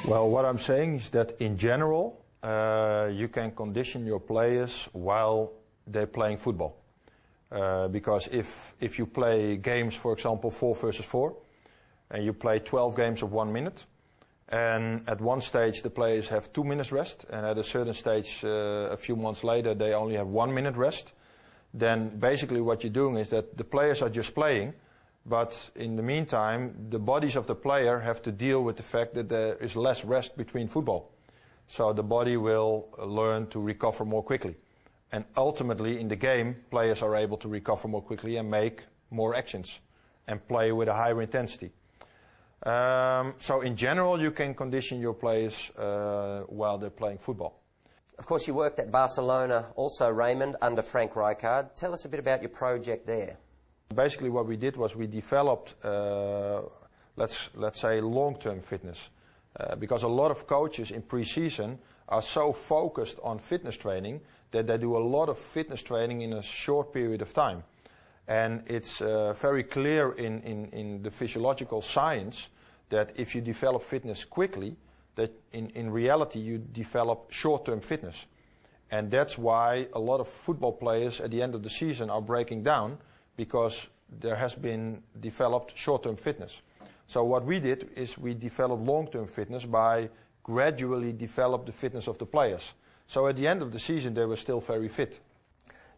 Well, what I'm saying is that in general, you can condition your players while they're playing football. Because if you play games, for example, 4 versus 4, and you play 12 games of 1 minute, and at one stage the players have 2 minutes rest, and at a certain stage, a few months later, they only have 1 minute rest, then basically what you're doing is that the players are just playing, but in the meantime, the bodies of the player have to deal with the fact that there is less rest between football. So the body will learn to recover more quickly. And ultimately, in the game, players are able to recover more quickly and make more actions and play with a higher intensity. So in general, you can condition your players while they're playing football. Of course, you worked at Barcelona also, Raymond, under Frank Rijkaard. Tell us a bit about your project there. Basically what we did was we developed, let's say, long-term fitness. Because a lot of coaches in pre-season are so focused on fitness training that they do a lot of fitness training in a short period of time. And it's very clear in the physiological science that if you develop fitness quickly, that in reality you develop short-term fitness. And that's why a lot of football players at the end of the season are breaking down, because there has been developed short-term fitness. So what we did is we developed long-term fitness by gradually develop the fitness of the players. So at the end of the season they were still very fit.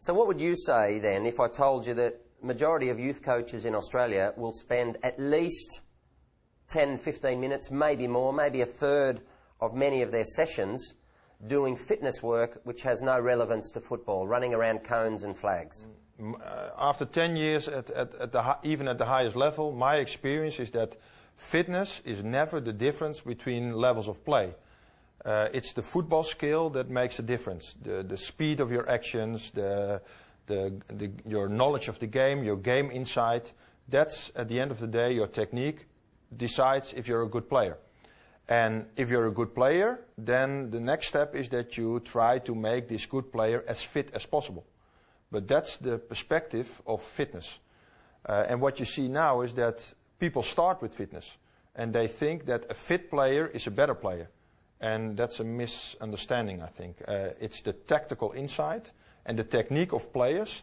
So what would you say then if I told you that majority of youth coaches in Australia will spend at least 10, 15 minutes, maybe more, maybe a third of many of their sessions doing fitness work which has no relevance to football, running around cones and flags? After 10 years, even at the highest level, my experience is that fitness is never the difference between levels of play. It's the football skill that makes a difference. The speed of your actions, your knowledge of the game, your game insight. That's, at the end of the day, your technique decides if you're a good player. And if you're a good player, then the next step is that you try to make this good player as fit as possible. But that's the perspective of fitness. And what you see now is that people start with fitness and they think that a fit player is a better player. And that's a misunderstanding, I think. It's the tactical insight and the technique of players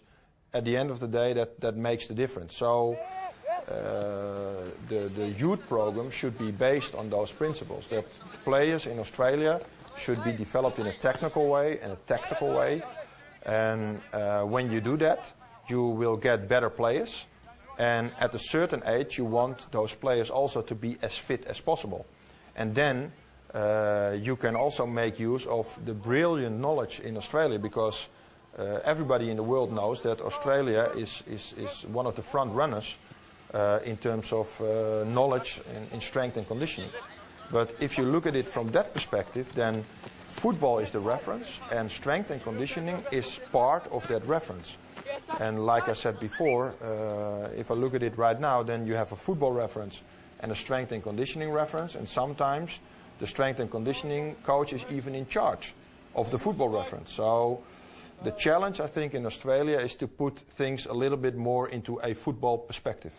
at the end of the day that makes the difference. So the youth program should be based on those principles. The players in Australia should be developed in a technical way and a tactical way. And when you do that, you will get better players. And at a certain age, you want those players also to be as fit as possible. And then you can also make use of the brilliant knowledge in Australia, because everybody in the world knows that Australia is one of the front runners in terms of knowledge in strength and conditioning. But if you look at it from that perspective, then football is the reference, and strength and conditioning is part of that reference. And like I said before, if I look at it right now, then you have a football reference and a strength and conditioning reference, and sometimes the strength and conditioning coach is even in charge of the football reference. So the challenge, I think, in Australia is to put things a little bit more into a football perspective.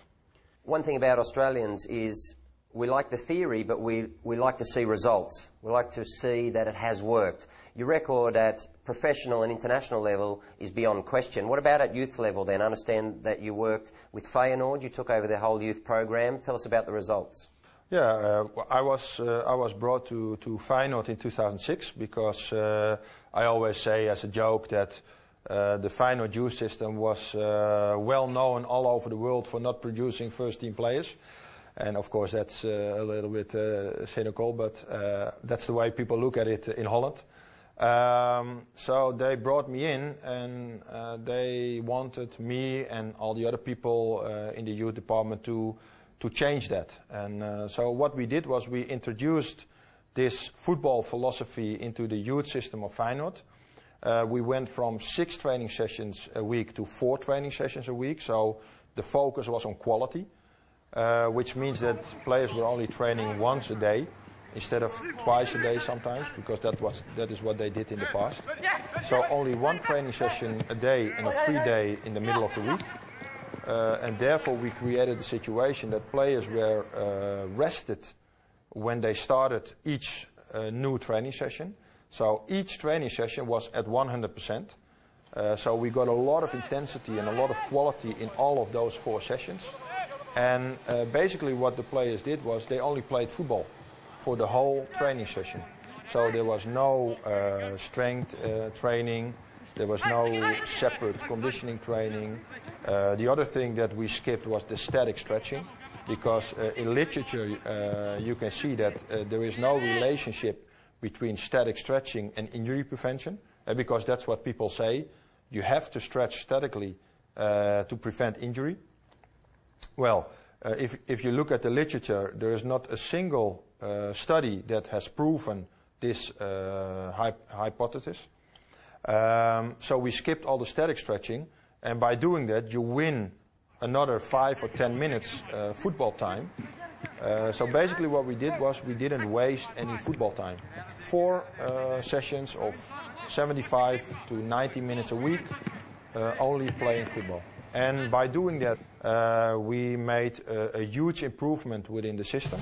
One thing about Australians is we like the theory, but we like to see results. We like to see that it has worked. Your record at professional and international level is beyond question. What about at youth level then? I understand that you worked with Feyenoord. You took over their whole youth program. Tell us about the results. Yeah, I was brought to Feyenoord in 2006 because I always say as a joke that the Feyenoord youth system was well known all over the world for not producing first-team players. And of course that's a little bit cynical, but that's the way people look at it in Holland. So they brought me in, and they wanted me and all the other people in the youth department to change that. And so what we did was we introduced this football philosophy into the youth system of Feyenoord. We went from 6 training sessions a week to 4 training sessions a week, so the focus was on quality. Which means that players were only training once a day instead of twice a day sometimes, because that is what they did in the past. So only 1 training session a day and a free day in the middle of the week. And therefore we created a situation that players were rested when they started each new training session. So each training session was at 100%. So we got a lot of intensity and a lot of quality in all of those 4 sessions. And basically what the players did was they only played football for the whole training session. So there was no strength training, there was no separate conditioning training. The other thing that we skipped was the static stretching, because in literature you can see that there is no relationship between static stretching and injury prevention, because that's what people say. You have to stretch statically to prevent injury. Well, if you look at the literature, there is not a single study that has proven this hypothesis. So we skipped all the static stretching, and by doing that you win another 5 or 10 minutes football time. So basically what we did was we didn't waste any football time. 4 sessions of 75 to 90 minutes a week, only playing football. And by doing that, we made a huge improvement within the system.